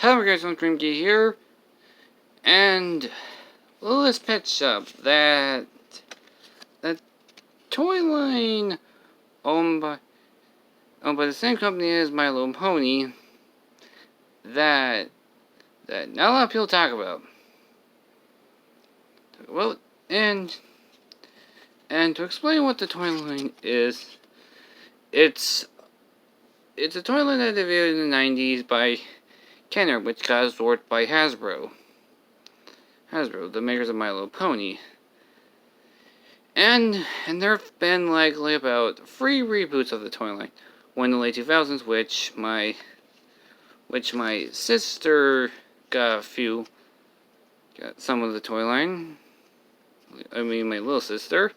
Hello guys, I'm Dreamkey here, and Littlist Pet Shop, that toy line owned by the same company as My Little Pony, that not a lot of people talk about. Well, and to explain what the toy line is, it's a toy line that debuted in the 90s by Kenner, which got absorbed by Hasbro, the makers of My Little Pony. And there have been likely about 3 reboots of the toy line. One in the late 2000s, which my sister got some of the toy line. I mean, my little sister.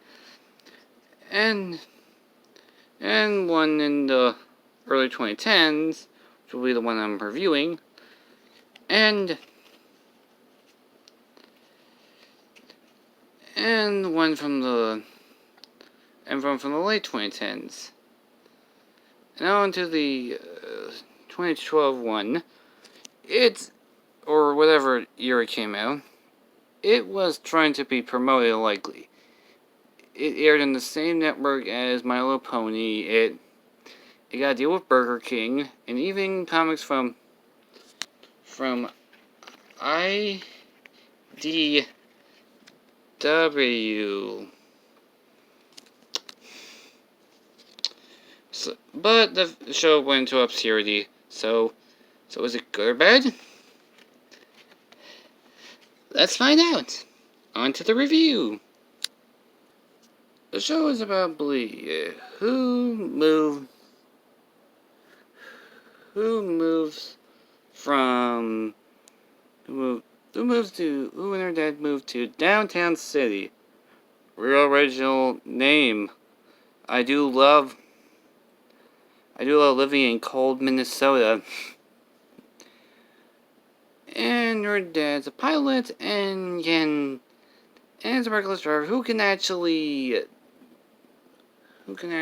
And one in the early 2010s, which will be the one I'm reviewing. And one from the late 2010s. Now into the 2012 one. Or whatever year it came out. It was trying to be promoted likely. It aired on the same network as My Little Pony. It got a deal with Burger King, and even comics from IDW. But the show went into obscurity, so is it good or bad? Let's find out. On to the review. The show is about Blee, who and her dad moved to Downtown City. Real original name. I do love living in cold Minnesota. And her dad's a pilot and is a reckless driver who can actually drive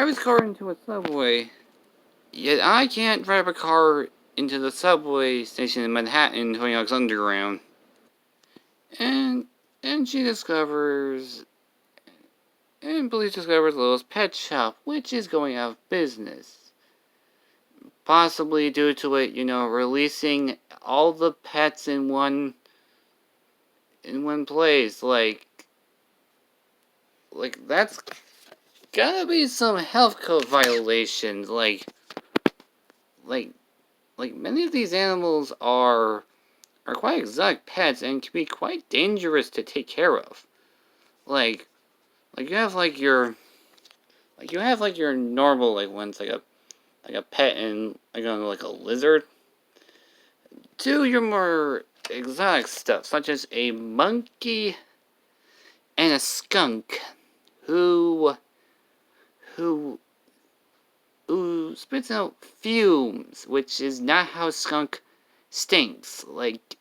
his car into a subway. Yet I can't drive a car into the subway station in Manhattan, Tony Hawk's Underground. And she discovers, Police discovers Littlest Pet Shop, which is going out of business. Possibly due to it, releasing all the pets in one place. Like that's gotta be some health code violations. Like many of these animals are quite exotic pets and can be quite dangerous to take care of. You have your normal ones, like a pet and like a lizard, to your more exotic stuff, such as a monkey and a skunk who spits out fumes, which is not how skunk stinks. Like,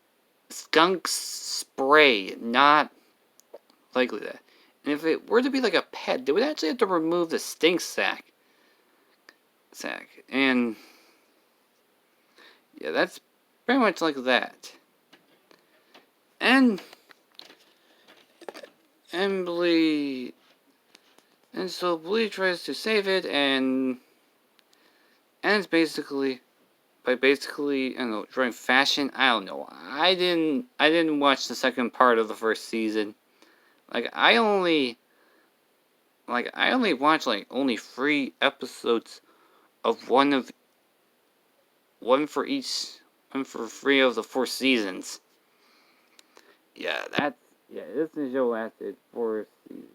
skunks spray, not likely that. And if it were to be like a pet, they would actually have to remove the stink sack. And yeah, that's pretty much like that. And Blee, and so Blee tries to save it, and it's basically, I don't know, drawing fashion. I don't know. I didn't watch the second part of the first season. I only watched only 3 episodes of one for 3 of the 4 seasons. This show lasted 4 seasons.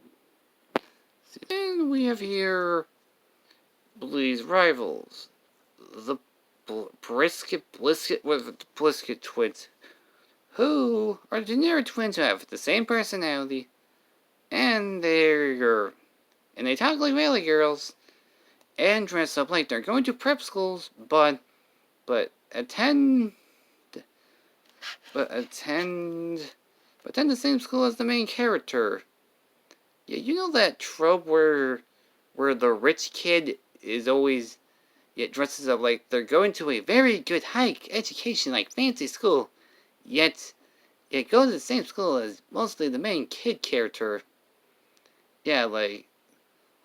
And we have here Blee's rivals, the Brisket twins, who are generic twins who have the same personality, and they talk like Valley girls, and dress up like they're going to prep schools, but attend the same school as the main character. Yeah, you know that trope where the rich kid is always yet dresses up like they're going to a very good high education, like fancy school, yet goes to the same school as mostly the main kid character. Yeah, like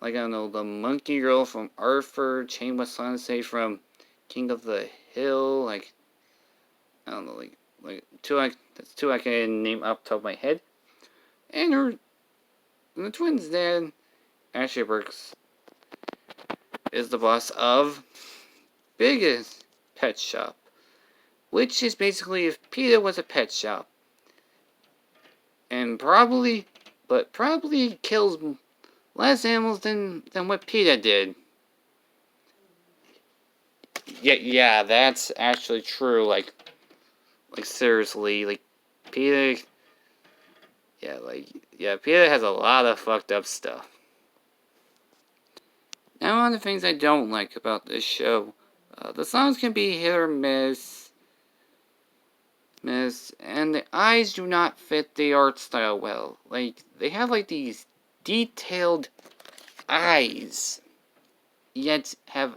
I don't know, the monkey girl from Arthur, Chain with Sensei from King of the Hill, like I don't know, like that's two I can name off the top of my head. And the twins dad, Ashley Burks, is the boss of Biggest Pet Shop, which is basically if PETA was a pet shop. And probably kills less animals than what PETA did. Yeah, that's actually true. Like seriously, like PETA. PETA has a lot of fucked up stuff. Now, one of the things I don't like about this show, the songs can be hit or miss, and the eyes do not fit the art style well. Like, they have like these detailed eyes, yet have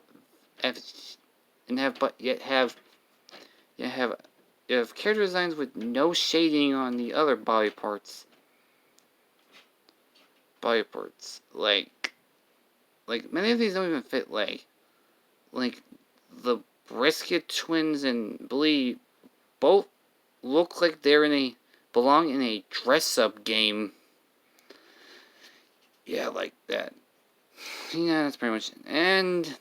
character designs with no shading on the other body parts. Like many of these don't even fit. Like the Brisket twins and Blee both look like belong in a dress-up game. Yeah, like that. Yeah, that's pretty much it. And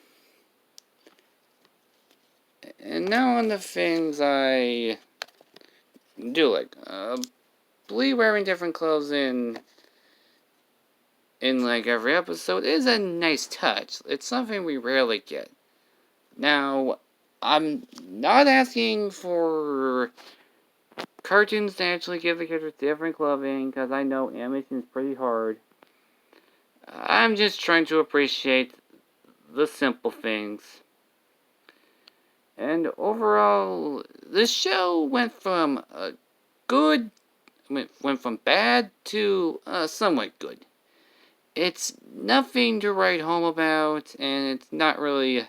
now on the things I do like. Blee wearing different clothes in like every episode is a nice touch. It's something we rarely get. Now, I'm not asking for cartoons to actually give the characters different clothing, because I know animation is pretty hard. I'm just trying to appreciate the simple things. And overall, this show went from went from bad to somewhat good. It's nothing to write home about, and it's not really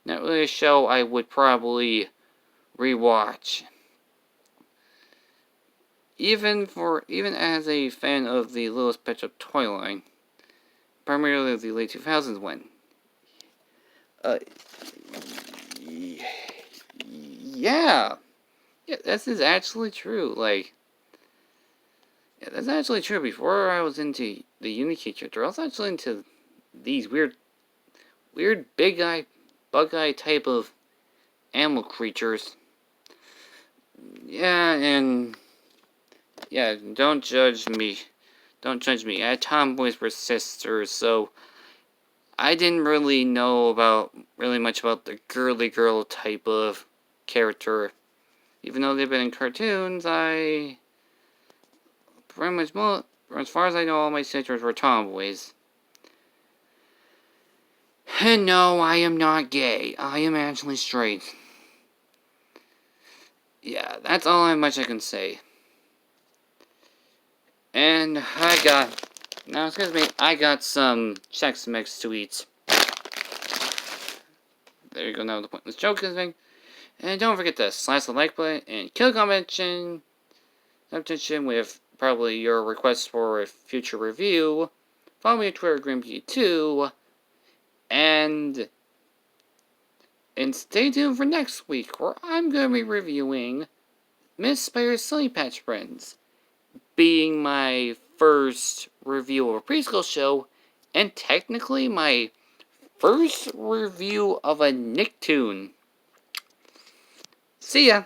a show I would probably rewatch. Even as a fan of the Littlist Pet Shop toy line, primarily the late 2000s one. Yeah, this is actually true. That's actually true. Before I was into the Unikey character, I was actually into these weird big eye, bug eye type of animal creatures. Yeah, don't judge me. Don't judge me. I had tomboys for sisters, so I didn't really know really much about the girly girl type of character. Even though they've been in cartoons, I pretty much, as far as I know, all my sisters were tomboys. And no, I am not gay. I am actually straight. Yeah, that's all I can say. And I got some Chex Mix to eat. There you go, now the pointless joke is thing. And don't forget to slash the like button and kill convention with probably your requests for a future review. Follow me on Twitter, GrimP2. And stay tuned for next week, where I'm going to be reviewing Miss Spider's Silly Patch Friends, being my first review of a preschool show, and technically my first review of a Nicktoon. See ya!